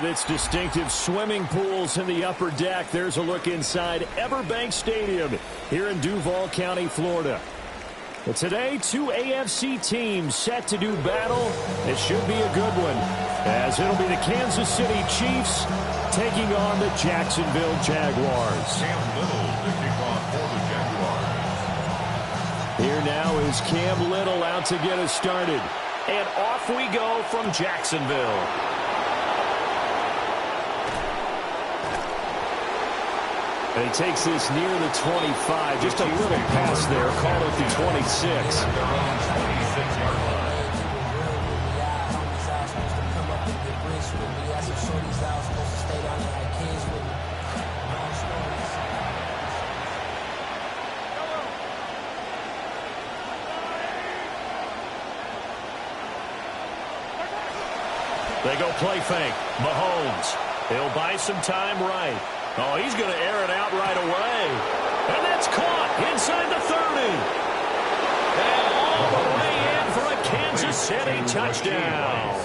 With its distinctive swimming pools in the upper deck, there's a look inside Everbank Stadium here in Duval County, Florida. But today, two AFC teams set to do battle. It should be a good one, as it'll be the Kansas City Chiefs taking on the Jacksonville Jaguars. Cam Little to kick off for the Jaguars. Here now is Cam Little out to get us started. And off we go from Jacksonville. And he takes this near the 25. Just a little pass there. Call it the 26. They go play fake. Mahomes. He'll buy some time right. Oh, he's going to air it out right away. And that's caught inside the 30. And all the way in for a Kansas City touchdown.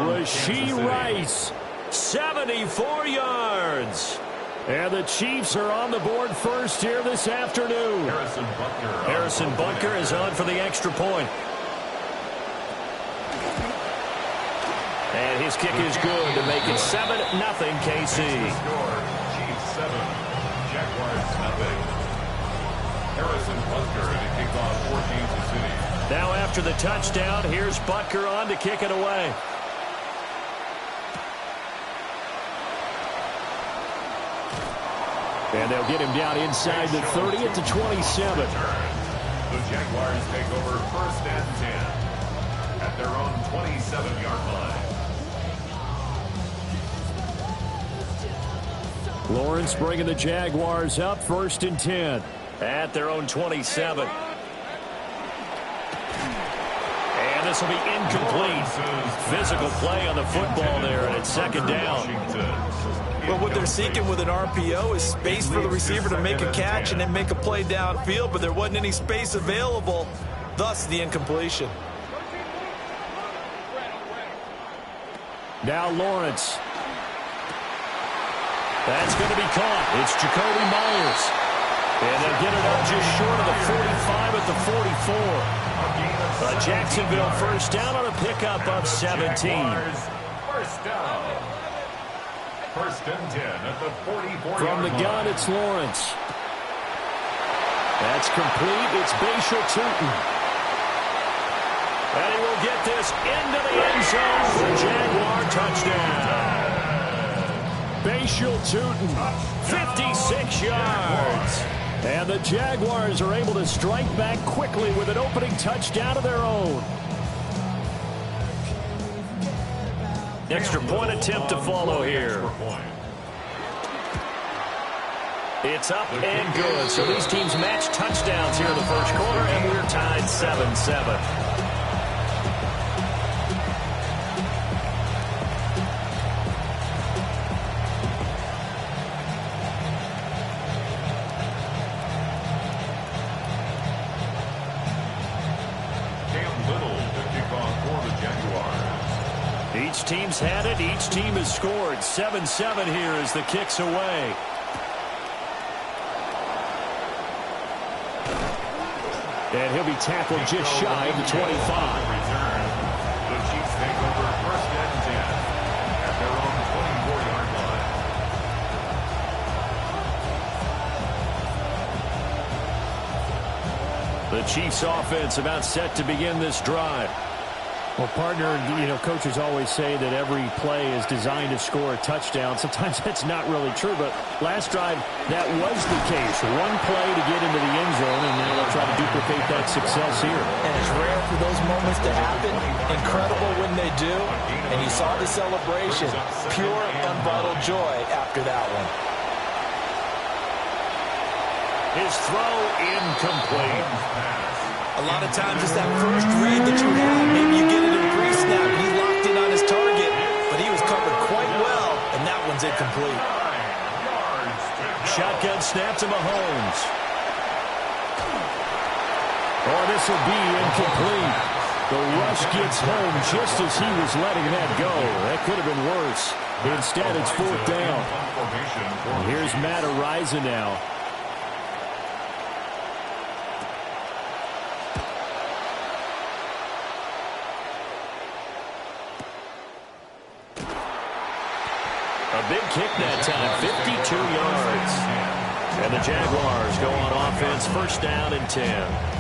Rashee Rice, 74 yards. And the Chiefs are on the board first here this afternoon. Harrison Butker is on for the extra point. And his kick is good to make it 7-0 KC. Chiefs 7, Jaguars 0. Harrison Butker to kick off for Kansas City. Now after the touchdown, here's Butker on to kick it away. And they'll get him down inside the 30 at the 27. The Jaguars take over 1st and 10 at their own 27-yard line. Lawrence bringing the Jaguars up 1st and 10 at their own 27. And this will be incomplete. Physical play on the football there, and it's 2nd down. But what they're seeking with an RPO is space for the receiver to make a catch and then make a play downfield, but there wasn't any space available, thus the incompletion. Now Lawrence. That's going to be caught. It's Jacoby Myers. And they'll get it up just short of the 45 at the 44. Jacksonville first down on a pickup of 17. First down. 1st and 10 at the 44. From the gun, it's Lawrence. That's complete. It's Bashal Tutin. And he will get this into the end zone for a Jaguar touchdown. Bashal Tutin, 56 yards. And the Jaguars are able to strike back quickly with an opening touchdown of their own. Extra point attempt to follow here. It's up and good. So these teams match touchdowns here in the first quarter, and we're tied 7-7. Each team's had it. Each team has scored. 7-7 here as the kick's away. And he'll be tackled just shy of the 25. The Chiefs take over 1st and 10 at their own 24-yard line. The Chiefs offense about set to begin this drive. Well, partner, coaches always say that every play is designed to score a touchdown. Sometimes that's not really true, but last drive, that was the case. One play to get into the end zone, and now they'll try to duplicate that success here. And it's rare for those moments to happen. Incredible when they do. And you saw the celebration. Pure, unbridled joy after that one. His throw incomplete. A lot of times it's that first read that you have. Maybe you get it in pre-snap. He's locked in on his target, but he was covered quite well, and that one's incomplete. Shotgun snap to Mahomes. Oh, this will be incomplete. The rush gets home just as he was letting that go. That could have been worse. Instead, it's fourth down. Here's Matt Araiza now. A big kick that time, 52 yards. And the Jaguars go on offense, first down and 10.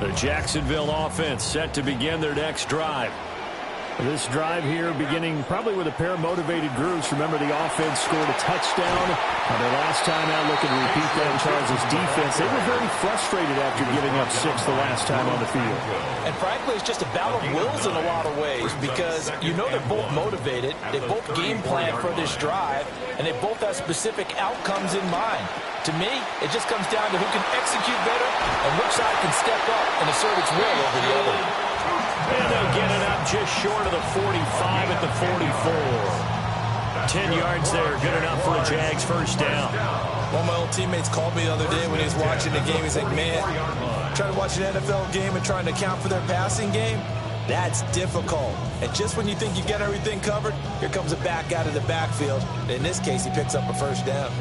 The Jacksonville offense set to begin their next drive. This drive here beginning probably with a pair of motivated groups. Remember, the offense scored a touchdown. Their last time out, looking to repeat that in Charles' defense. They were very frustrated after giving up 6 the last time on the field. And frankly, it's just a battle of wills in a lot of ways because you know they're both motivated. They both game plan for this drive, and they both have specific outcomes in mind. To me, it just comes down to who can execute better and which side can step up and assert its will over the other. And they'll get it up just short of the 45 at the 44. 10 yards there, good enough for a Jags first down. One of my old teammates called me the other day when he was watching the game. He's like, man, trying to watch an NFL game and trying to account for their passing game, that's difficult. And just when you think you get everything covered, here comes a back out of the backfield. In this case, he picks up a first down.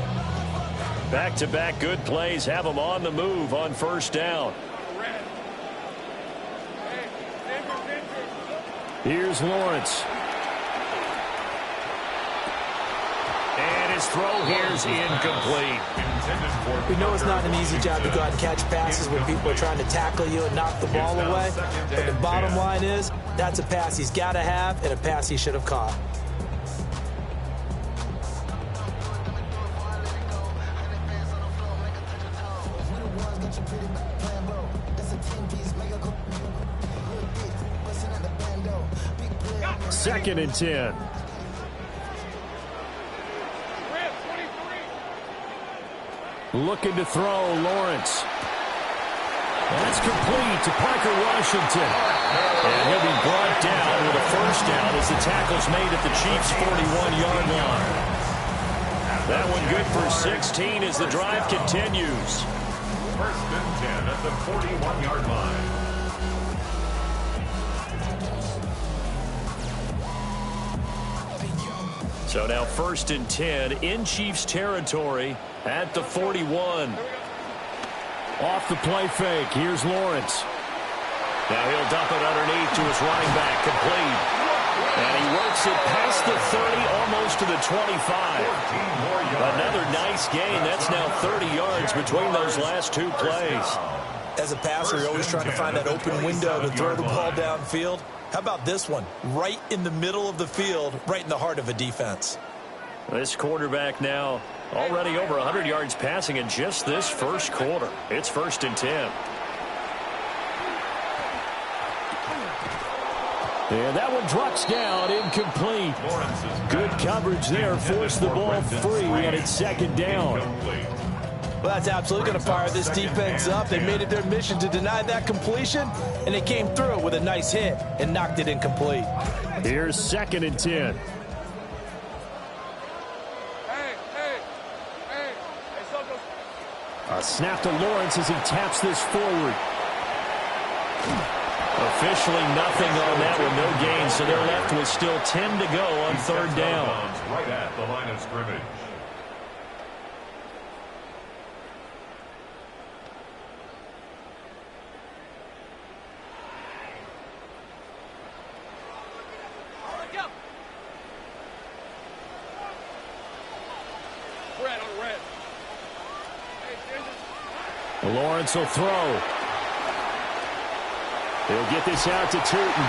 Back-to-back good plays have them on the move on first down. Here's Lawrence. And his throw here's incomplete. We know it's not an easy job to go out and catch passes when people are trying to tackle you and knock the ball away. But the bottom line is, that's a pass he's got to have and a pass he should have caught. Second and 10. Looking to throw, Lawrence. That's complete to Parker Washington. And he'll be brought down with a first down as the tackle's made at the Chiefs' 41-yard line. That one good for 16 as the drive continues. First and 10 at the 41-yard line. So now first and 10 in Chiefs territory at the 41. Off the play fake. Here's Lawrence. Now he'll dump it underneath to his running back. Complete. And he works it past the 30, almost to the 25. Another nice gain. That's now 30 yards between those last two plays. As a passer, you're always trying to find that open window to throw the ball downfield. How about this one? Right in the middle of the field, right in the heart of a defense. This quarterback now already over 100 yards passing in just this first quarter. It's first and 10. And that one drops down, incomplete. Good coverage there, forced the ball free, and it's second down. Well, that's absolutely going to fire this defense up. They made it their mission to deny that completion, and they came through with a nice hit and knocked it incomplete. Here's second and 10. A snap to Lawrence as he taps this forward. Officially nothing on that one, no gain, so they're left with still 10 to go on third down. Right at the line of scrimmage. Lawrence will throw. He'll get this out to Tootin.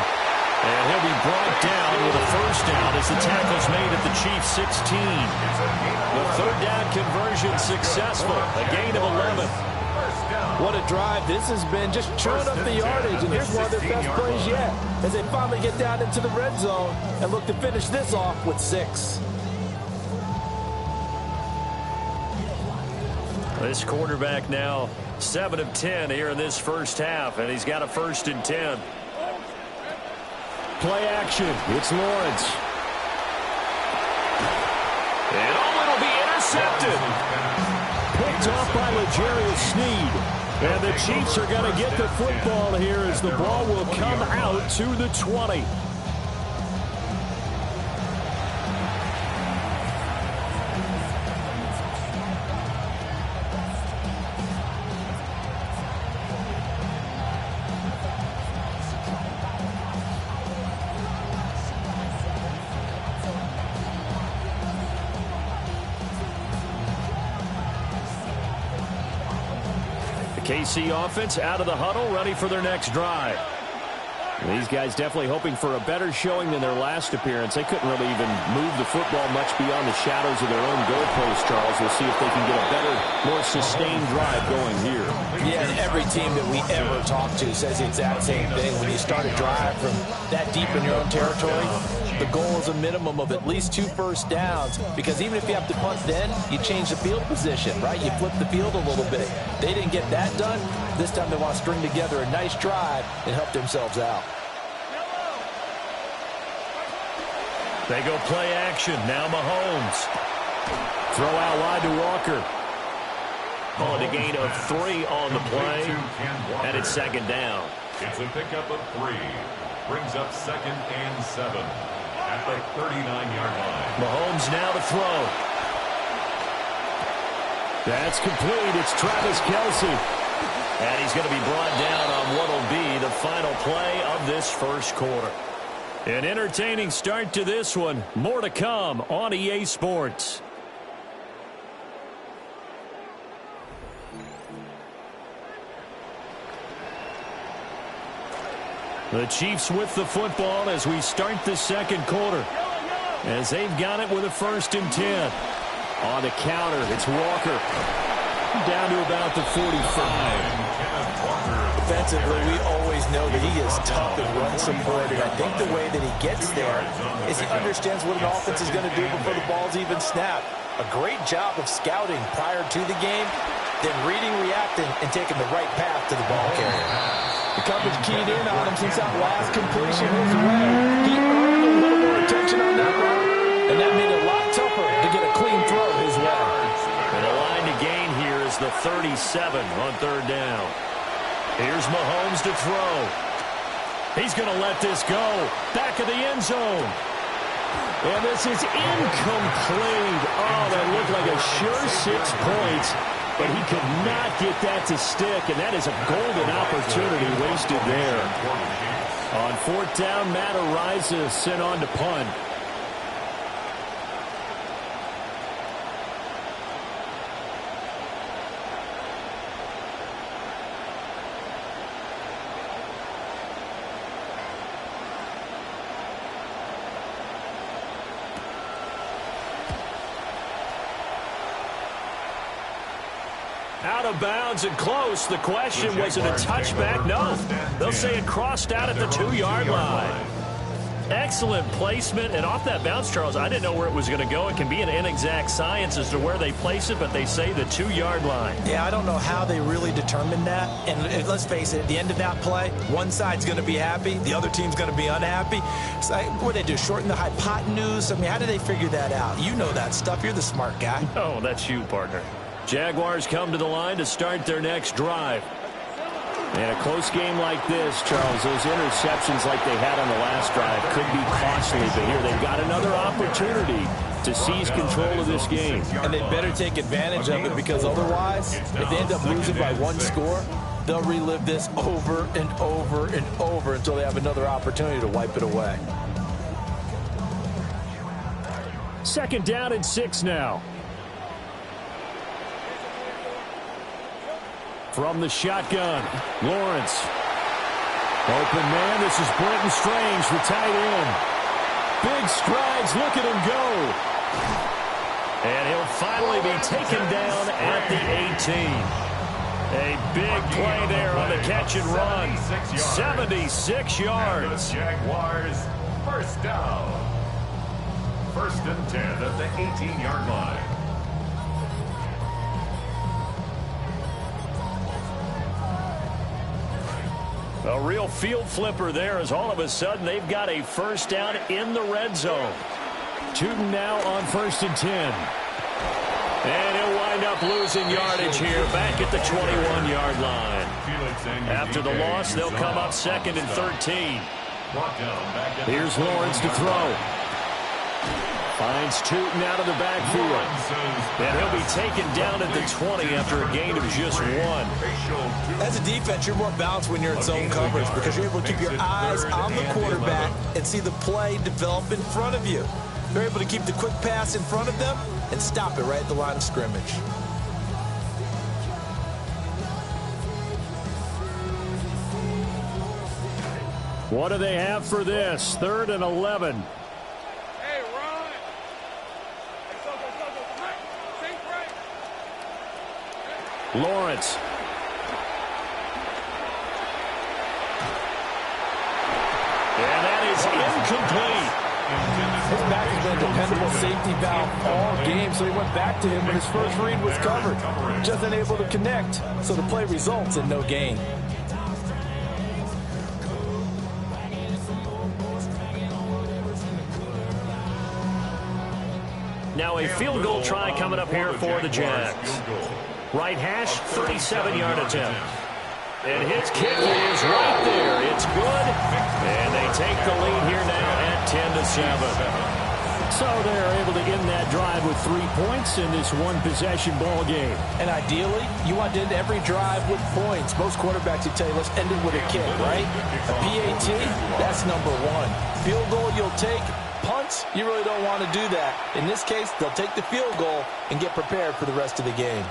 And he'll be brought down with a first down as the tackle's made at the Chiefs' 16. The third down conversion successful. A gain of 11. What a drive this has been, just chewing up the yardage. And here's one of their best plays yet as they finally get down into the red zone and look to finish this off with 6. This quarterback now 7 of 10 here in this first half, and he's got a first and 10. Play action. It's Lawrence. And it'll be intercepted. Picked off by L'Jarius Sneed. And the Chiefs are going to get the football here as the ball will come out to the 20. KC offense out of the huddle, ready for their next drive. These guys definitely hoping for a better showing than their last appearance. They couldn't really even move the football much beyond the shadows of their own goalpost, Charles. We'll see if they can get a better, more sustained drive going here. Yeah, and every team that we ever talk to says the exact same thing. When you start a drive from that deep in your own territory, the goal is a minimum of at least 2 first downs, because even if you have to punt then, you change the field position, right? You flip the field a little bit. They didn't get that done. This time they want to string together a nice drive and help themselves out. They go play action. Now Mahomes. Throw out wide to Walker. On a gain of 3 on the play. And it's second down. It's a pickup of 3. Brings up 2nd and 7 at the 39-yard line. Mahomes now to throw. That's complete. It's Travis Kelce. And he's going to be brought down on what will be the final play of this first quarter. An entertaining start to this one. More to come on EA Sports. The Chiefs with the football as we start the second quarter. As they've got it with a 1st and 10. On the counter, it's Walker. Down to about the 45. Defensively, we always know that he is tough and run support, and I think the way that he gets there is he understands what an offense is going to do before the ball's even snapped. A great job of scouting prior to the game, then reading, reacting, and taking the right path to the ball carrier. The coverage keyed in on him since that last completion his way. He earned a little more attention on that route, and that made it a lot tougher to get a clean throw his way. And the line to gain here is the 37 on 3rd down. Here's Mahomes to throw. He's going to let this go. Back of the end zone. And this is incomplete. Oh, that looked like a sure 6 points. But he could not get that to stick. And that is a golden opportunity wasted there. On 4th down, Matt Araiza sent on to punt. Out of bounds and close. The question, was it a touchback? No. They'll say it crossed out at the 2-yard line. Excellent placement. And off that bounce, Charles, I didn't know where it was going to go. It can be an inexact science as to where they place it, but they say the 2-yard line. Yeah, I don't know how they really determined that. And let's face it, at the end of that play, one side's going to be happy, the other team's going to be unhappy. So what do they do, shorten the hypotenuse? I mean, how do they figure that out? You know that stuff. You're the smart guy. Oh, that's you, partner. Jaguars come to the line to start their next drive. And a close game like this, Charles, those interceptions like they had on the last drive could be costly. But here they've got another opportunity to seize control of this game. And they better take advantage of it, because otherwise, if they end up losing by 1 score, they'll relive this over and over and over until they have another opportunity to wipe it away. 2nd down and 6 now. From the shotgun, Lawrence. Open man, this is Brenton Strange, the tight end. Big strides, look at him go. And he'll finally be taken down at the 18. A big play there on the catch and run. 76 yards. Jaguars, 1st down. 1st and 10 at the 18-yard line. A real field flipper there, as all of a sudden they've got a 1st down in the red zone. Tootin now on 1st and 10. And he'll wind up losing yardage here back at the 21-yard line. After the loss, they'll come up 2nd and 13. Here's Lawrence to throw. Finds Tootin out of the backfield. And he'll be taken down at the 20 after a gain of just 1. As a defense, you're more balanced when you're in zone coverage because you're able to keep your eyes on the quarterback and see the play develop in front of you. You're able to keep the quick pass in front of them and stop it right at the line of scrimmage. What do they have for this? 3rd and 11. Hey, Ron. Lawrence. And that is incomplete. His back has been a dependable safety valve all game, so he went back to him when his first read was covered. Just unable to connect, so the play results in no gain. Now a field goal try coming up here for the Jags. Right hash, 37-yard attempt. And his kick is right there. It's good. And they take the lead here now at 10-7. So they're able to end that drive with 3 points in this one-possession ball game. And ideally, you want to end every drive with points. Most quarterbacks would tell you, let's end it with a kick, right? A PAT, that's number 1. Field goal you'll take. Punts, you really don't want to do that. In this case, they'll take the field goal and get prepared for the rest of the game.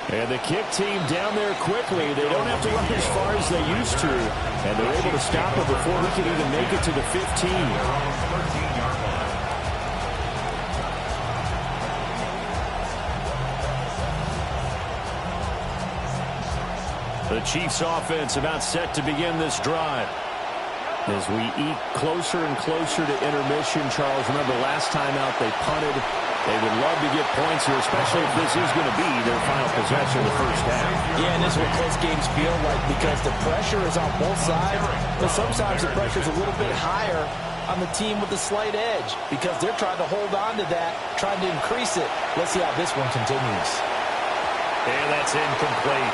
And the kick team down there quickly. They don't have to run as far as they used to. And they're able to stop it before he can even make it to the 15. The Chiefs offense about set to begin this drive. As we eke closer and closer to intermission, Charles, remember last time out they punted. They would love to get points here, especially if this is going to be their final possession of the first half. Yeah, and this is what close games feel like because the pressure is on both sides, but sometimes the pressure is a little bit higher on the team with the slight edge because they're trying to hold on to that, trying to increase it. Let's see how this one continues. And that's incomplete.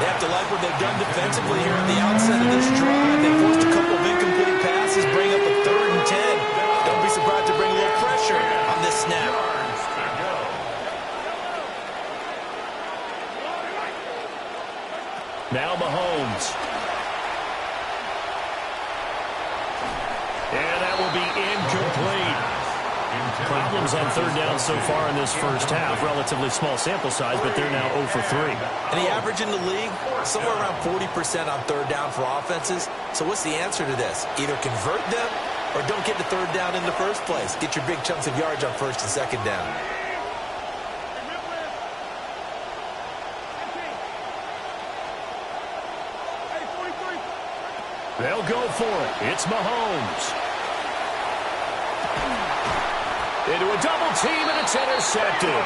They have to like what they've done defensively here at the outset of this drive. They forced a couple of incomplete passes, bring up a 3rd and 10. Don't be surprised to bring a little pressure on this snap. Now Mahomes. And that will be incomplete. Problems on 3rd down so far in this first half. Relatively small sample size, but they're now 0 for 3. And the average in the league, somewhere around 40% on 3rd down for offenses. So what's the answer to this? Either convert them or don't get the 3rd down in the first place. Get your big chunks of yards on 1st and 2nd down. They'll go for it. It's Mahomes. Into a double team, and it's intercepted.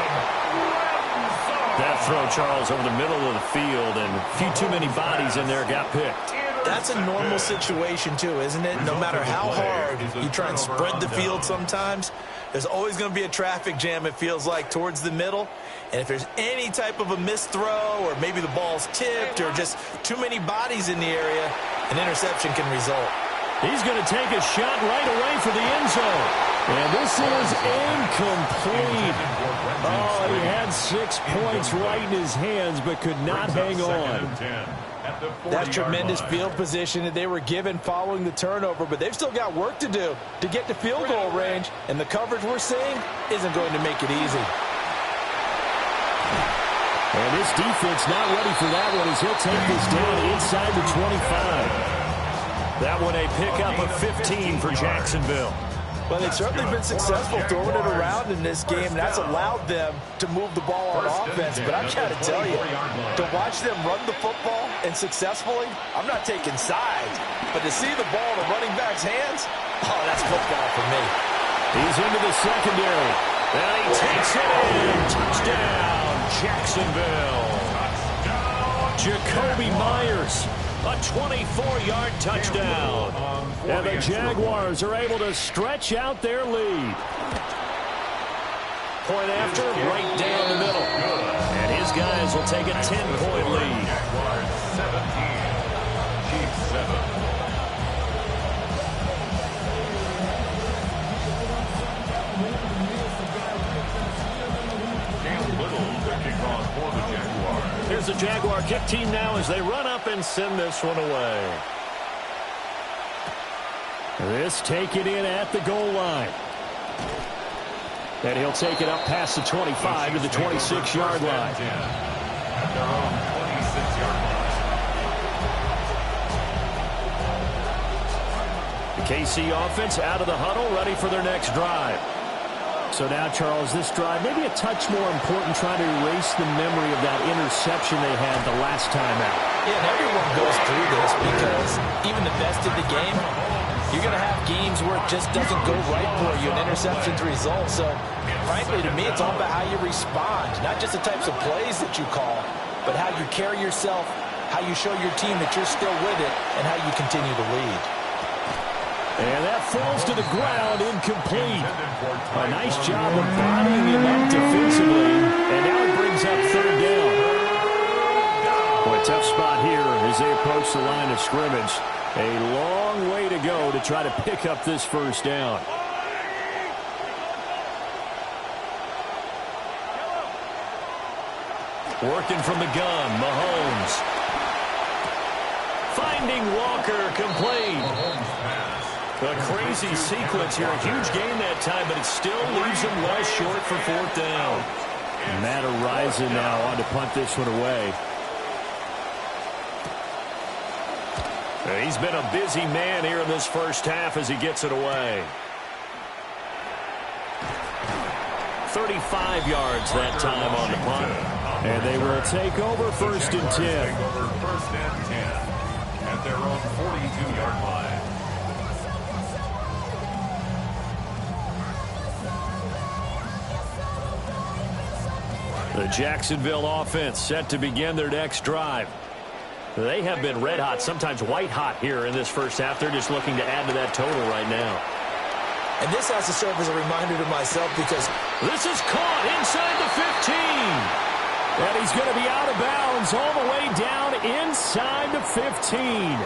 That throw, Charles, over the middle of the field, and a few too many bodies in there got picked. That's a normal situation, too, isn't it? No matter how hard you try and spread the field sometimes, there's always going to be a traffic jam, it feels like, towards the middle. And if there's any type of a missed throw or maybe the ball's tipped or just too many bodies in the area, an interception can result. He's going to take a shot right away for the end zone. And this is incomplete. Oh, he had 6 points right in his hands, but could not hang on. That's tremendous field position that they were given following the turnover, but they've still got work to do to get to field goal range, and the coverage we're seeing isn't going to make it easy. And this defense not ready for that one as he'll take this down inside the 25. That one a pickup of 15 for Jacksonville. Well, they've certainly been successful throwing it around in this game, and that's allowed them to move the ball on offense. But I've got to tell you, to watch them run the football and successfully, I'm not taking sides, but to see the ball in the running back's hands, oh, that's football for me. He's into the secondary, and he takes it in. Touchdown, Jacksonville. Jacoby Myers. A 24-yard touchdown. And the Jaguars are able to stretch out their lead. Point after, right down the middle. And his guys will take a 10-point lead. Jaguars 17, Chiefs 7. Here's the Jaguar kick team now as they run up and send this one away. This taken in at the goal line. And he'll take it up past the 25 to the 26-yard line. At their own 26-yard line. The KC offense out of the huddle, ready for their next drive. So now, Charles, this drive maybe a touch more important, trying to erase the memory of that interception they had the last time out. Yeah, and everyone goes through this because even the best of the game, you're going to have games where it just doesn't go right for you, an interception's result. So, frankly, to me, it's all about how you respond, not just the types of plays that you call, but how you carry yourself, how you show your team that you're still with it, and how you continue to lead. And that falls to the ground, incomplete. A nice job of bodying him up defensively. And now it brings up third down. Boy, tough spot here as they approach the line of scrimmage. A long way to go to try to pick up this first down. Working from the gun, Mahomes. Finding Walker, complete. A crazy sequence here. A huge gain that time, but it still leaves him well short for fourth down. Matt Araiza now on to punt this one away. He's been a busy man here in this first half as he gets it away. 35 yards that time on the punt. And they will take over first and 10. First and 10 at their own 42-yard line. The Jacksonville offense set to begin their next drive. They have been red hot, sometimes white hot here in this first half. They're just looking to add to that total right now. And this has to serve as a reminder to myself because this is caught inside the 15. And he's going to be out of bounds all the way down inside the 15.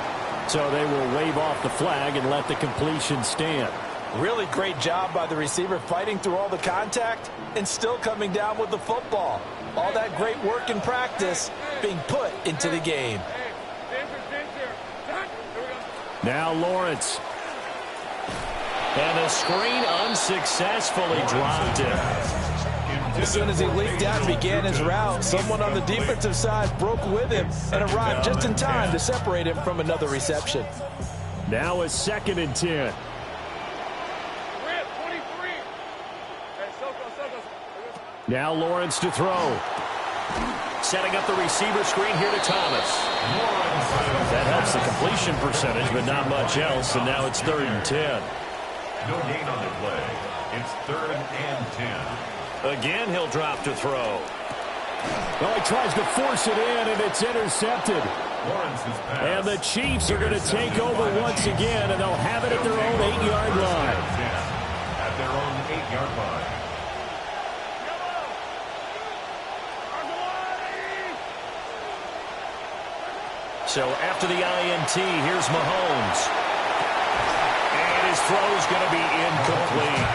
So they will wave off the flag and let the completion stand. Really great job by the receiver fighting through all the contact and still coming down with the football. All that great work in practice being put into the game. Now Lawrence. And the screen unsuccessfully dropped it. As soon as he leaked out and began his route, someone on the defensive side broke with him and arrived just in time to separate him from another reception. Now it's 2nd and 10. Now Lawrence to throw. Setting up the receiver screen here to Thomas. That helps the completion percentage, but not much else, and now it's 3rd and 10. No gain on the play. It's 3rd and 10. Again, he'll drop to throw. Well, he tries to force it in, and it's intercepted. And the Chiefs are going to take over once again, and they'll have it at their own 8-yard line. At their own 8-yard line. So after the INT, here's Mahomes. And his throw's going to be incomplete.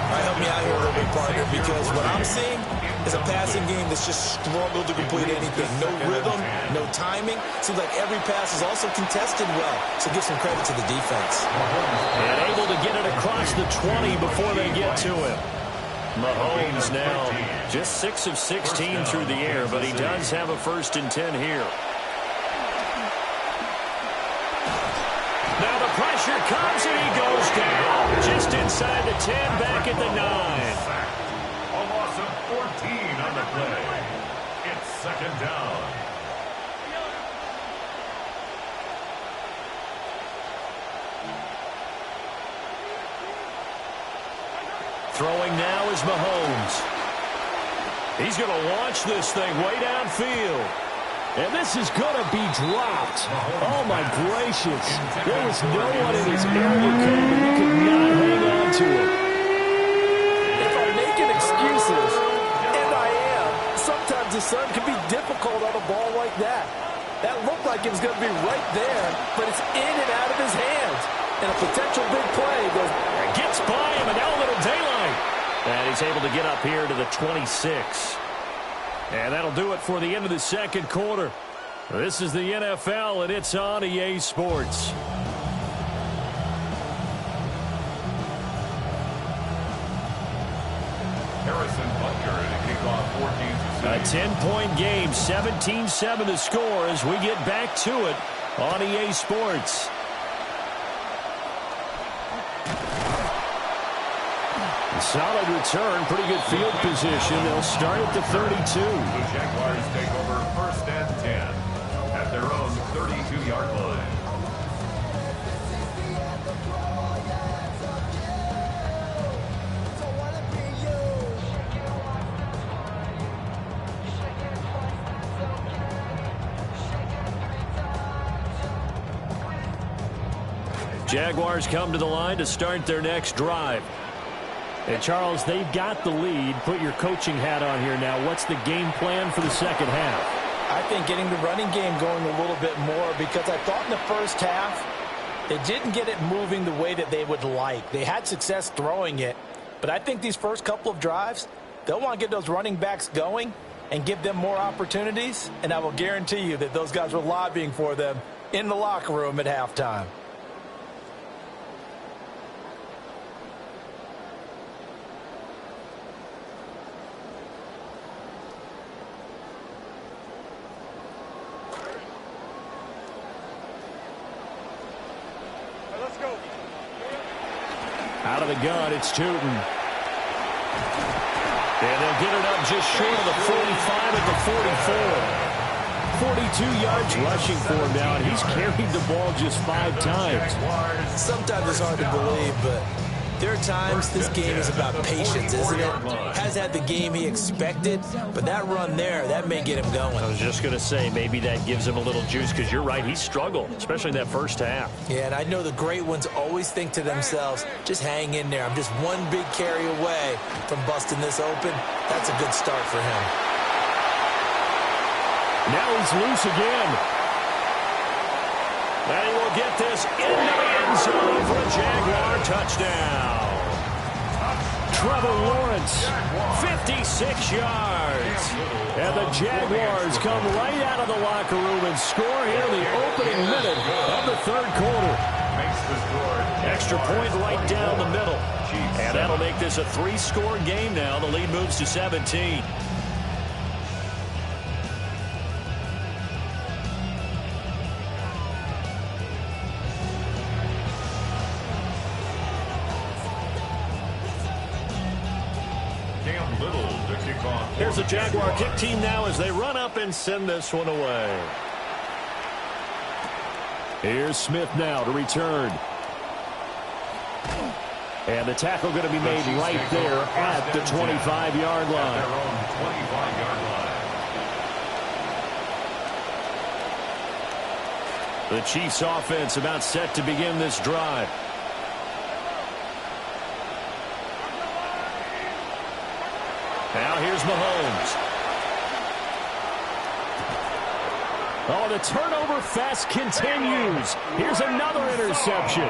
All right, help me out here a little bit, partner, because what I'm seeing is a passing game that's just struggled to complete anything. No rhythm, no timing. Seems like every pass is also contested well, so give some credit to the defense. And able to get it across the 20 before they get to him. Mahomes now just 6 of 16 through the air, but he does have a 1st and 10 here. Now the pressure comes and he goes down. Just inside the 10, back at the 9. A loss of 14 on the play. It's 2nd down. Throwing now is Mahomes. He's going to launch this thing way downfield. And this is going to be dropped. Oh, my gracious. There was no one in his area code, but he could not hang on to it. If I make an excuse his son can be difficult on a ball like that. That looked like it was going to be right there, but it's in and out of his hands. And a potential big play goes. Gets by him, and now a little daylight. And he's able to get up here to the 26. And that'll do it for the end of the second quarter. This is the NFL, and it's on EA Sports. Harrison Butker to kick off 14-6. A 10-point game, 17-7 to score as we get back to it on EA Sports. Solid return, pretty good field position. They'll start at the 32. The Jaguars take over 1st and 10 at their own 32-yard line. Jaguars come to the line to start their next drive. And, Charles, they've got the lead. Put your coaching hat on here now. What's the game plan for the second half? I think getting the running game going a little bit more, because I thought in the first half they didn't get it moving the way that they would like. They had success throwing it, but I think these first couple of drives, they'll want to get those running backs going and give them more opportunities, and I will guarantee you that those guys were lobbying for them in the locker room at halftime. Out of the gun, it's Tootin. And they'll get it up just short of the 45 at the 44. 42 yards rushing for him now, and he's carried the ball just 5 times. Sometimes it's hard to believe, but there are times this game is about patience, isn't it? Has had the game he expected, but that run there, that may get him going. I was just going to say, maybe that gives him a little juice, because you're right, he struggled, especially in that first half. Yeah, and I know the great ones always think to themselves, just hang in there. I'm just one big carry away from busting this open. That's a good start for him. Now he's loose again. And he will get this into the end zone for a Jaguar touchdown. Trevor Lawrence, 56 yards. And the Jaguars come right out of the locker room and score here in the opening minute of the third quarter. Extra point right down the middle. And that'll make this a 3-score game now. The lead moves to 17. Here's the Jaguar kick team now as they run up and send this one away. Here's Smith now to return. And the tackle going to be made right there at the 25-yard line. The Chiefs offense about set to begin this drive. Now here's Mahomes. Oh, the turnover fest continues. Here's another interception.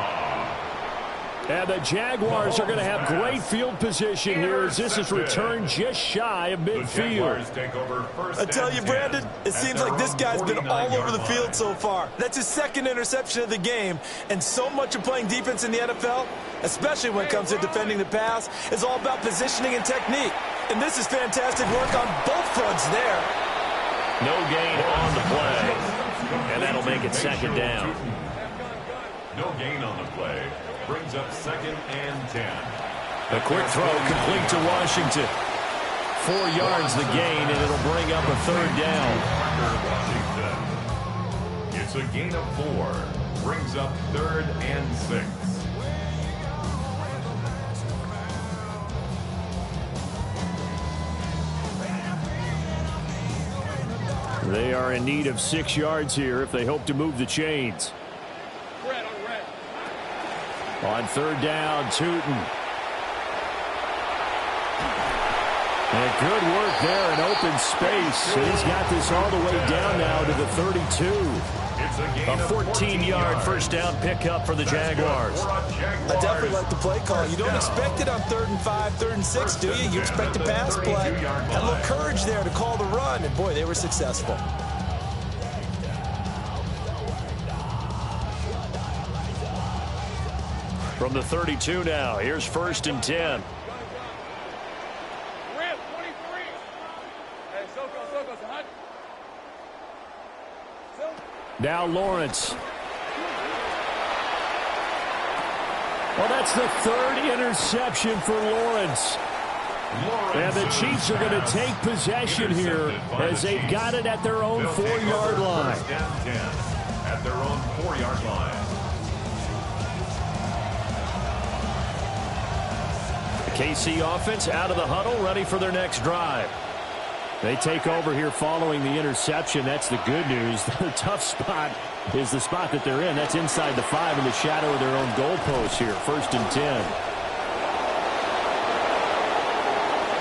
And the Jaguars are going to have great field position here as this is returned just shy of midfield. I tell you, Brandon, it seems like this guy's been all over the field so far. That's his second interception of the game. And so much of playing defense in the NFL, especially when it comes to defending the pass, is all about positioning and technique. And this is fantastic work on both fronts there. No gain on the play. And that'll make it second down. No gain on the play. Brings up 2nd and 10. A quick throw complete to Washington. 4 yards the gain, and it'll bring up a third down. It's a gain of 4. Brings up 3rd and 6. They are in need of 6 yards here if they hope to move the chains. On third down, Tootin. And good work there in open space. And he's got this all the way down now to the 32. A 14-yard first down pickup for the Jaguars. I definitely like the play call. You don't expect it on 3rd and 5, 3rd and 6, do you? You expect a pass play. Had a little courage there to call the run, and boy, they were successful. From the 32 now, here's 1st and 10. Now Lawrence. Well, that's the 3rd interception for Lawrence. And the Chiefs are going to take possession here as they've got it at their own 4-yard line. At their own 4-yard line. The KC offense out of the huddle, ready for their next drive. They take over here following the interception. That's the good news. The tough spot is the spot that they're in. That's inside the 5 in the shadow of their own goalpost here. 1st and 10.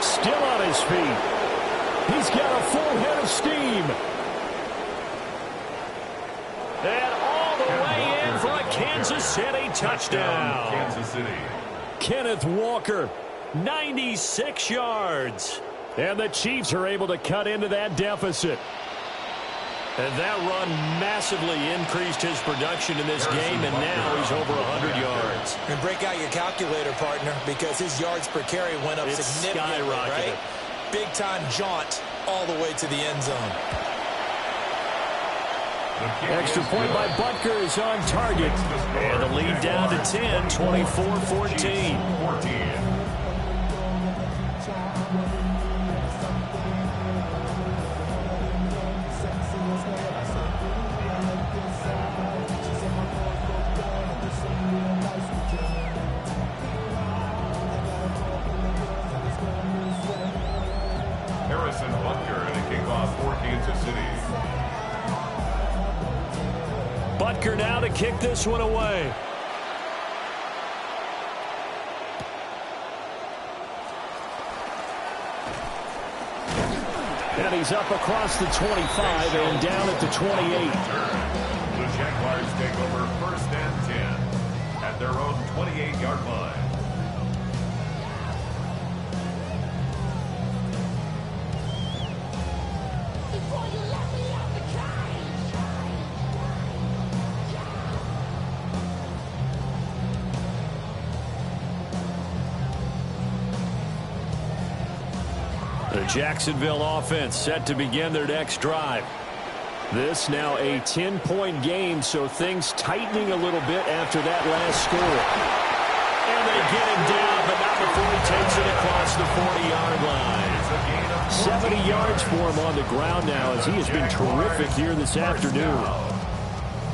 Still on his feet. He's got a full head of steam. And all the way in for a Kansas City touchdown. Kansas City. Kenneth Walker, 96 yards. And the Chiefs are able to cut into that deficit. And that run massively increased his production in this game, and now he's over 100 yards. And break out your calculator, partner, because his yards per carry went up significantly, right? Big-time jaunt all the way to the end zone. Extra point by Butker is on target. And the lead down to 10, 24-14. Harrison Butker and a kickoff for Kansas City. Butker now to kick this one away. And he's up across the 25 and down at the 28. The Jaguars take over 1st and 10 at their own 28-yard line. The Jacksonville offense set to begin their next drive. This now a 10-point game, so things tightening a little bit after that last score. And they get him down, but not before he takes it across the 40-yard line. 70 yards for him on the ground now, as he has been terrific here this afternoon.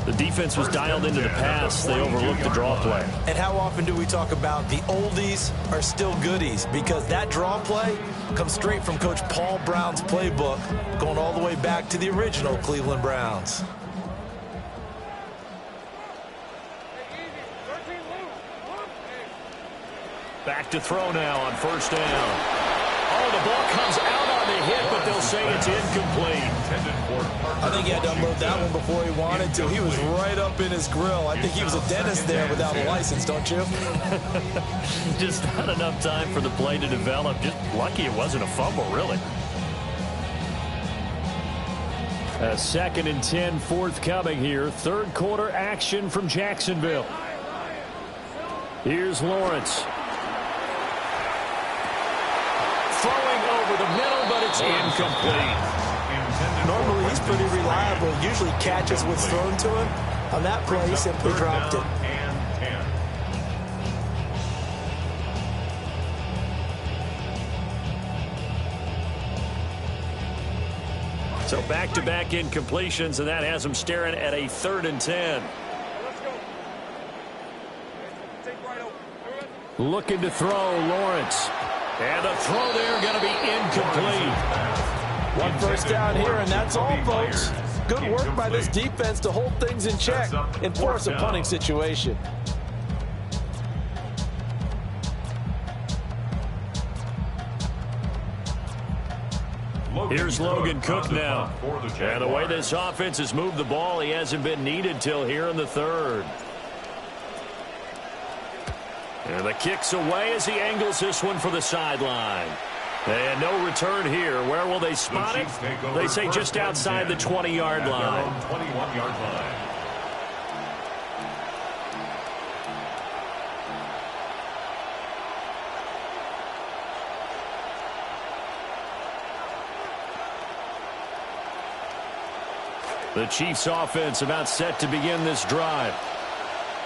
The defense was dialed into the pass. They overlooked the draw play. And how often do we talk about the oldies are still goodies? Because that draw play comes straight from Coach Paul Brown's playbook, going all the way back to the original Cleveland Browns. Back to throw now on 1st down. Oh, the ball comes out on the hit, but they'll say it's incomplete. I think he had to unload that one before he wanted to. He was right up in his grill. I think he was a dentist there without a license, don't you? Just not enough time for the play to develop. Just lucky it wasn't a fumble, really. A 2nd and 10 forthcoming here. 3rd quarter action from Jacksonville. Here's Lawrence. Throwing over the middle, but it's incomplete. Normally, he's pretty reliable. Usually catches what's thrown to him. On that play, he simply dropped it. So back-to-back incompletions, and that has him staring at a 3rd and 10. Looking to throw, Lawrence. And the throw there going to be incomplete. 1 first down here, and that's all, folks. Good work by this defense to hold things in check and force a punting situation. Here's Logan Cook now. And the way this offense has moved the ball, he hasn't been needed till here in the third. And the kick's away as he angles this one for the sideline. And no return here. Where will they spot it? They say just outside the 20-yard line. 21-yard line. The Chiefs offense about set to begin this drive.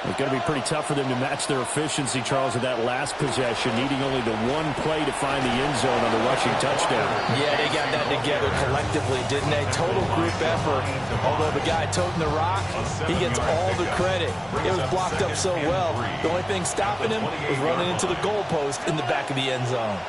It's going to be pretty tough for them to match their efficiency, Charles, with that last possession, needing only the one play to find the end zone on the rushing touchdown. Yeah, they got that together collectively, didn't they? Total group effort. Although the guy toting the rock, he gets all the credit. It was blocked up so well. The only thing stopping him was running into the goalpost in the back of the end zone.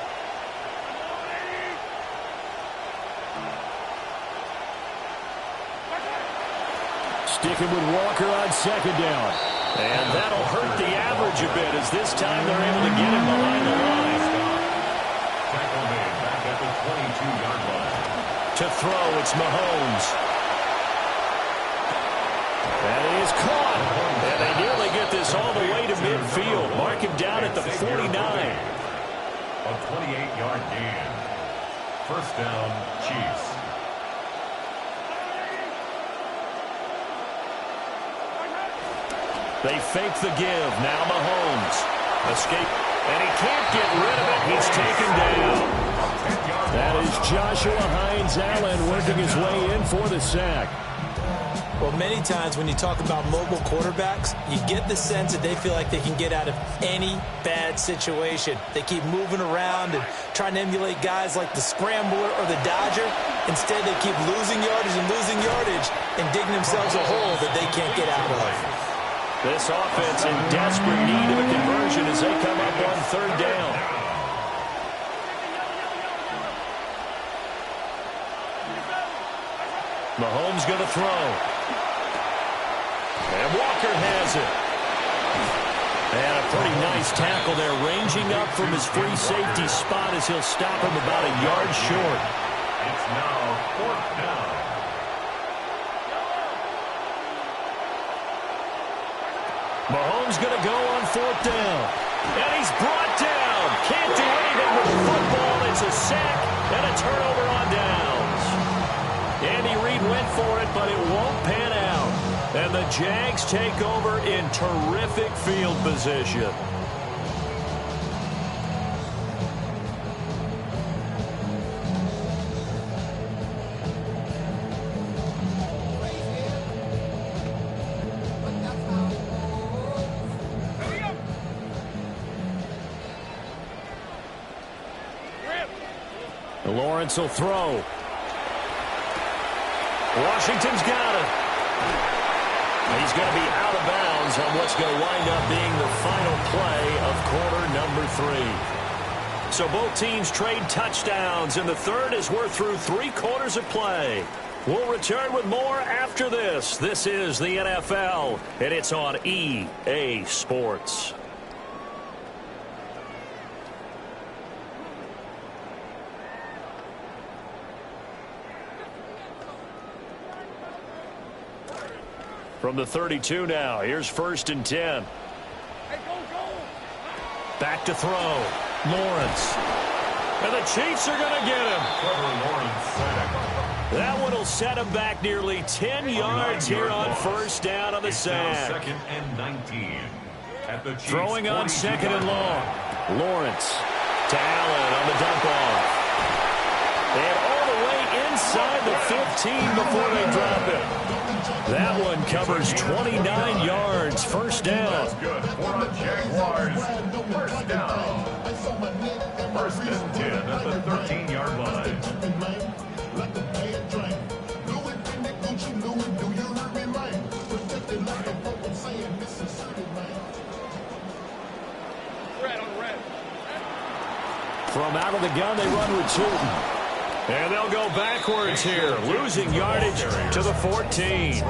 Sticking with Walker on second down. And that'll hurt the average a bit as this time they're able to get him behind the line. Tackle made back at the 22-yard line. To throw, it's Mahomes. And he is caught. And they nearly get this all the way to midfield. Mark him down at the 49. A 28-yard gain. First down, Chiefs. They fake the give. Now Mahomes. Escape. And he can't get rid of it. He's taken down. That is Joshua Hines-Allen working his way in for the sack. Well, many times when you talk about mobile quarterbacks, you get the sense that they feel like they can get out of any bad situation. They keep moving around and trying to emulate guys like the Scrambler or the Dodger. Instead, they keep losing yardage and digging themselves a hole that they can't get out of. This offense in desperate need of a conversion as they come up on third down. Mahomes going to throw. And Walker has it. And a pretty nice tackle there, ranging up from his free safety spot as he'll stop him about a yard short. It's now fourth down. Mahomes going to go on fourth down. And he's brought down. Can't do anything with the football. It's a sack and a turnover on downs. Andy Reid went for it, but it won't pan out. And the Jags take over in terrific field position. Lawrence will throw. Washington's got it. He's going to be out of bounds on what's going to wind up being the final play of quarter number 3. So both teams trade touchdowns, and the third as we're through 3 quarters of play. We'll return with more after this. This is the NFL, and it's on EA Sports. From the 32 now, here's 1st and 10. Back to throw. Lawrence. And the Chiefs are going to get him. That one will set him back nearly 10 yards here on 1st down on the sack. 2nd and 19. At the Throwing on 2nd and long. Lawrence to Allen on the dump off. And all the way inside the 15 before they drop it. That one covers 29 yards. 1st down. That's good for the Jaguars. 1st down. 1st and 10 at the 13-yard line. From out of the gun, they run with Chilton. And they'll go backwards here, losing yardage to the 14.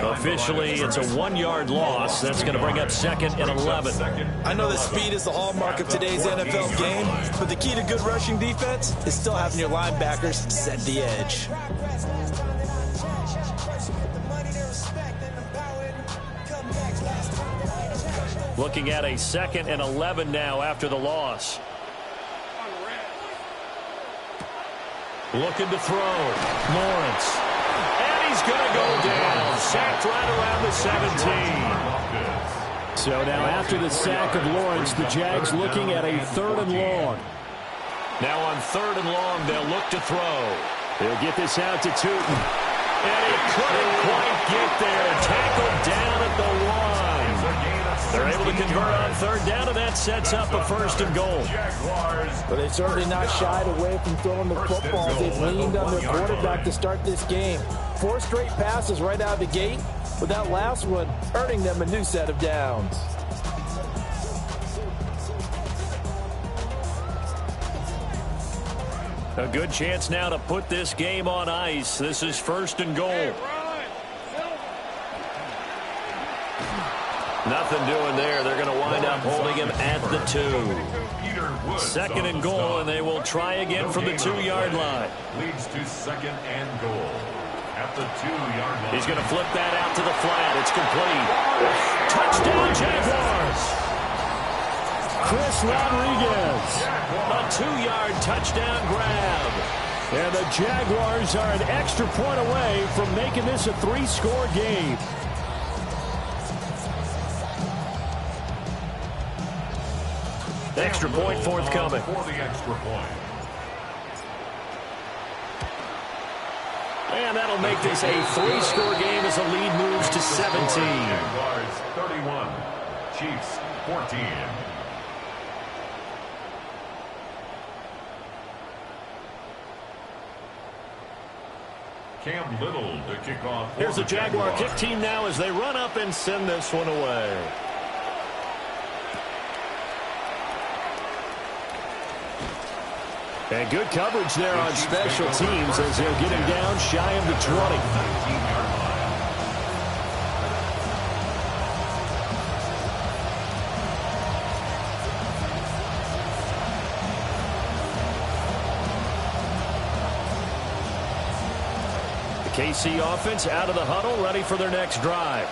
Officially, it's a 1-yard loss. That's going to bring up 2nd and 11. I know that speed is the hallmark of today's NFL game, but the key to good rushing defense is still having your linebackers set the edge. Looking at a 2nd and 11 now after the loss. Looking to throw. Lawrence. And he's going to go down. Sacked right around the 17. So now after the sack of Lawrence, the Jags looking at a 3rd and long. Now on 3rd and long, they'll look to throw. They'll get this out to Tootin. And he couldn't quite get there. Tackled down at the 1. They're able to convert on 3rd down, and that sets up a 1st and goal. But they've certainly not shied away from throwing the football. They've leaned on their quarterback to start this game. 4 straight passes right out of the gate, with that last one earning them a new set of downs. A good chance now to put this game on ice. This is 1st and goal. Nothing doing there. They're going to wind up holding him at the 2. 2nd and goal, and they will try again from the 2-yard line. Leads to 2nd and goal at the 2-yard line. He's going to flip that out to the flat. It's complete. Touchdown, Jaguars. Chris Rodriguez. A 2-yard touchdown grab. And the Jaguars are an extra point away from making this a 3-score game. Extra point forthcoming. For the extra point. And that'll make this a 3-score game as the lead moves to 17. Jaguars 31, Chiefs 14. Cam Little to kick off. Here's the Jaguar kick team now as they run up and send this one away. And good coverage there on special teams as they'll get him down shy of the 20. The KC offense out of the huddle, ready for their next drive.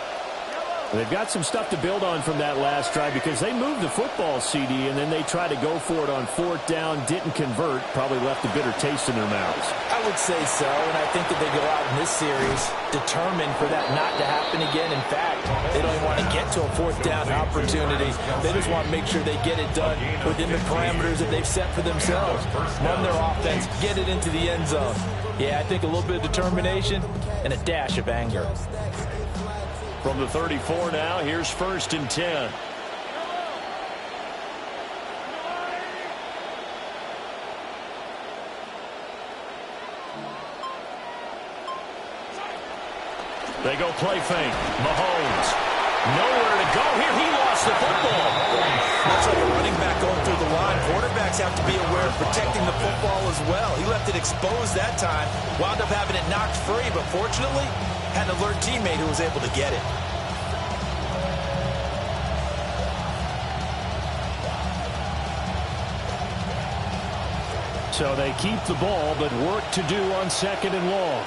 They've got some stuff to build on from that last drive because they moved the football, CD, and then they tried to go for it on 4th down, didn't convert, probably left a bitter taste in their mouths. I would say so, and I think that they go out in this series determined for that not to happen again. In fact, they don't even want to get to a 4th down opportunity. They just want to make sure they get it done within the parameters that they've set for themselves. Run their offense, get it into the end zone. Yeah, I think a little bit of determination and a dash of anger. From the 34 now, here's 1st and 10. They go play fake. Mahomes. Nowhere to go here. He lost the football. Looks like a running back going through the line. Quarterbacks have to be aware of protecting the football as well. He left it exposed that time. Wound up having it knocked free, but fortunately, had an alert teammate who was able to get it. So they keep the ball, but work to do on 2nd and long.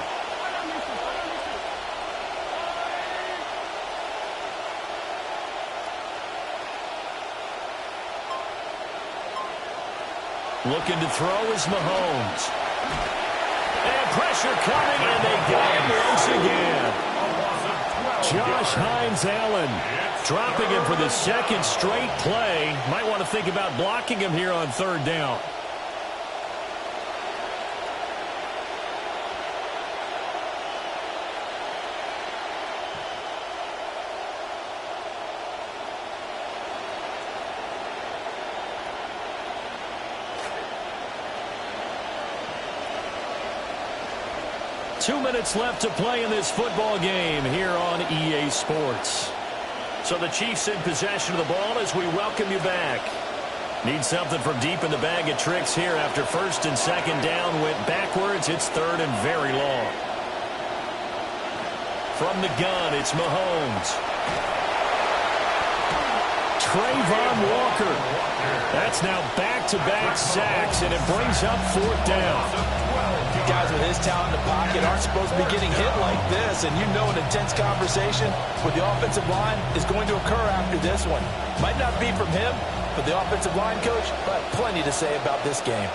Looking to throw is Mahomes. And pressure coming, and they got him once again. Josh Hines-Allen dropping him for the 2nd straight play. Might want to think about blocking him here on 3rd down. Two minutes left to play in this football game here on EA Sports. So the Chiefs in possession of the ball as we welcome you back. Need something from deep in the bag of tricks here after first and second down went backwards. It's third and very long. From the gun, it's Mahomes. Trayvon Walker. That's now back-to-back sacks, and it brings up fourth down. Guys with his talent in the pocket aren't supposed to be getting hit like this, and you know an intense conversation with the offensive line is going to occur after this one. Might not be from him, but the offensive line coach will have plenty to say about this game.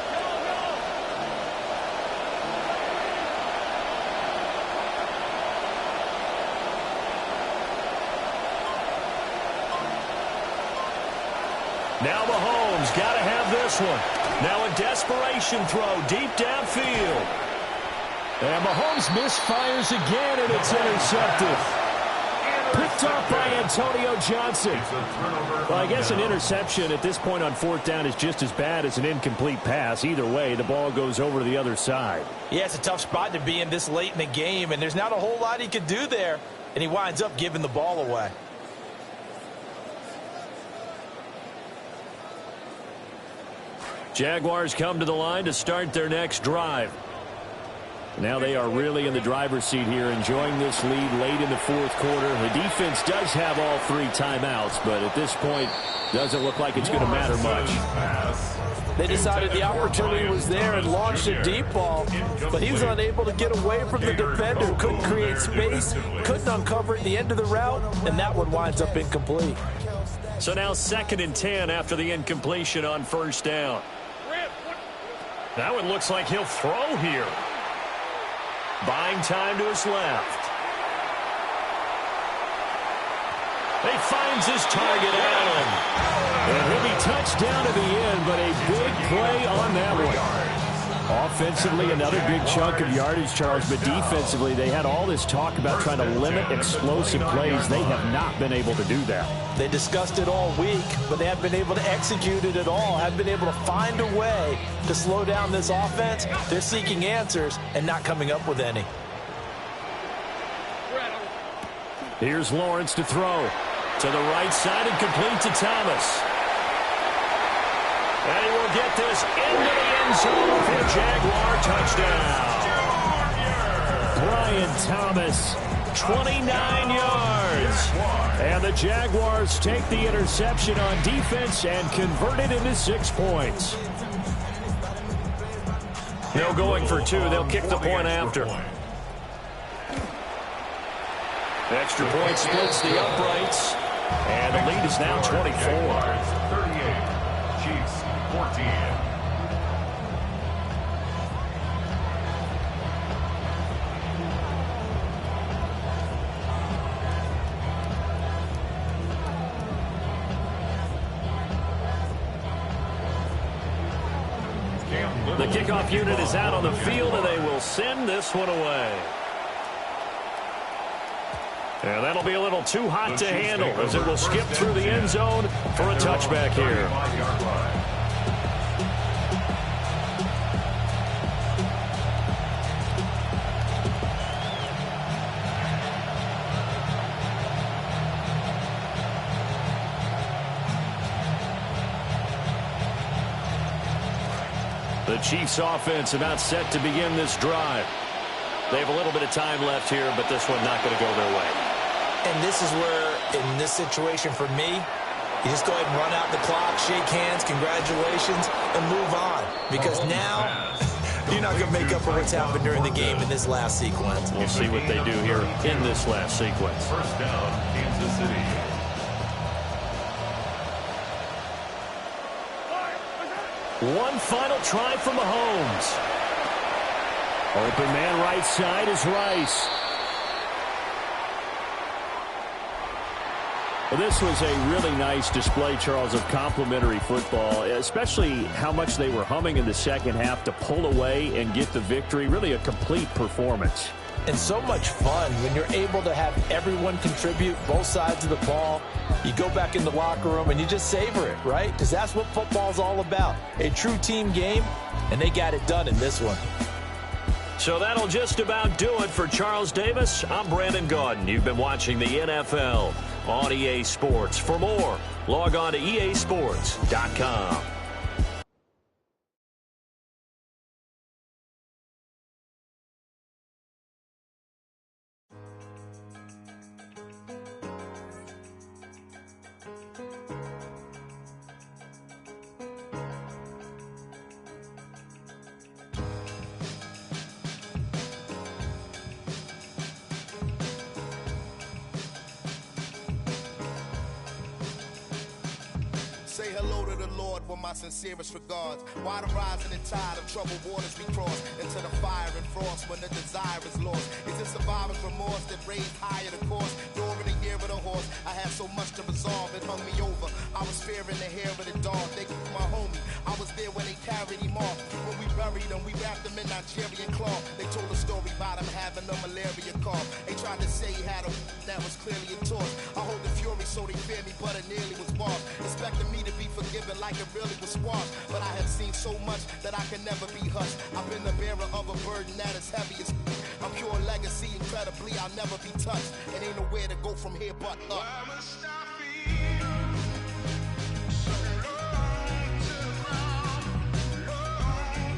Now Mahomes got to have this one. Now a desperation throw deep downfield. And Mahomes misfires again, and it's intercepted. Picked up by Antonio Johnson. Well, I guess an interception at this point on fourth down is just as bad as an incomplete pass. Either way, the ball goes over to the other side. Yeah, it's a tough spot to be in this late in the game, and there's not a whole lot he could do there, and he winds up giving the ball away. Jaguars come to the line to start their next drive. Now they are really in the driver's seat here, enjoying this lead late in the fourth quarter. The defense does have all three timeouts, but at this point, doesn't look like it's going to matter much. They decided the opportunity was there and launched a deep ball, but he was unable to get away from the defender, couldn't create space, couldn't uncover at the end of the route, and that one winds up incomplete. So now 2nd and 10 after the incompletion on first down. Now it looks like he'll throw here. Buying time to his left. He finds his target, Allen. And he'll be touched down to the end, but a big play on that one. Offensively, another big chunk of yardage, Charles, but defensively, they had all this talk about trying to limit explosive plays. They have not been able to do that. They discussed it all week, but they haven't been able to execute it at all, haven't been able to find a way to slow down this offense. They're seeking answers and not coming up with any. Here's Lawrence to throw. To the right side and complete to Thomas. And he will get this into the end zone for a Jaguar touchdown. Brian Thomas, 29 yards. And the Jaguars take the interception on defense and convert it into 6 points. No going for two. They'll kick the point after. Extra point splits the uprights. And the lead is now 24. 38. Chiefs 14. The kickoff unit is out on the field, and they will send this one away. And that'll be a little too hot to handle as it will skip through the end zone for a touchback here. The Chiefs offense about set to begin this drive. They have a little bit of time left here, but this one not going to go their way. And this is where, in this situation for me, you just go ahead and run out the clock, shake hands, congratulations, and move on. Because now, you're not going to make up for what's happened during the game in this last sequence. We'll see what they do here in this last sequence. First down, Kansas City. One final try for Mahomes. Open man right side is Rice. Well, this was a really nice display, Charles, of complimentary football, especially how much they were humming in the second half to pull away and get the victory. Really a complete performance. And so much fun when you're able to have everyone contribute both sides of the ball. You go back in the locker room and you just savor it, right? Because that's what football's all about. A true team game, and they got it done in this one. So that'll just about do it for Charles Davis. I'm Brandon Gaudin. You've been watching the NFL on EA Sports. For more, log on to easports.com. hello to the Lord with my sincerest regards. Why the rising and tide of troubled waters we cross into the fire and frost when the desire is lost? Is it survivor's remorse that raised higher the course? During the year of the horse, I had so much to resolve, it hung me over. I was fearing the hair of the dog. They keep my homie. I was there when they carried him off. When we buried him, we wrapped him in Nigerian cloth. They told a story about him having a malaria cough. They tried to say he had a that was clearly a torch. I hold the fury so they fear me, but it nearly was washed. Expecting me to be forgiven like it really was squashed. But I have seen so much that I can never be hushed. I've been the bearer of a burden that is heavy as I'm pure legacy, incredibly I'll never be touched. It ain't nowhere to go from here but up. Why must I feel so low to the ground, low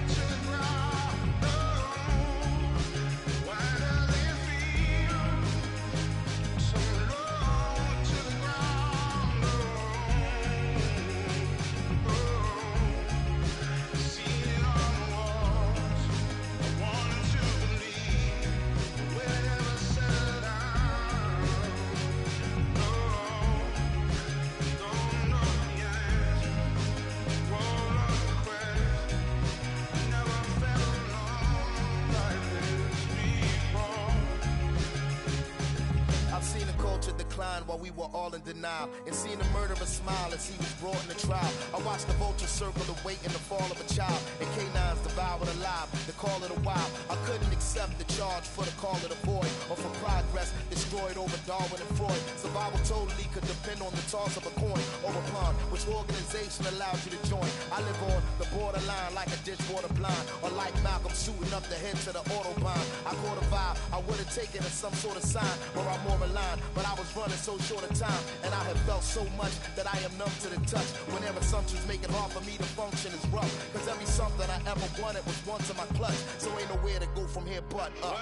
to the ground, low? Why does it feel so low to the ground, low? See it on the walls, I wanted to believe we'll never settle down. Don't know the answer, roll on the quest. Never felt alone like this before. I've seen the culture decline while we were all in denial, and seen the murderer smile as he was brought in the trial. I watched the vultures circle the weight in the fall of a child, and canines devoured alive, the call of the wild. I couldn't accept the charge for the call of the void, or for progress destroyed over Darwin and Freud. Survival totally could depend on the toss of a coin or a pawn. Which organization allows you to join? I live on the borderline like a dishwater blind, or like Malcolm shooting up the head to the autobahn. I caught a vibe, I would have taken it as some sort of sign, or I'm more aligned, but I was running so short of time, and I have felt so much that I am numb to the touch. Whenever assumptions make it hard for me to function is rough, cause every something I ever wanted was once in my clutch. So ain't nowhere to go from here but up.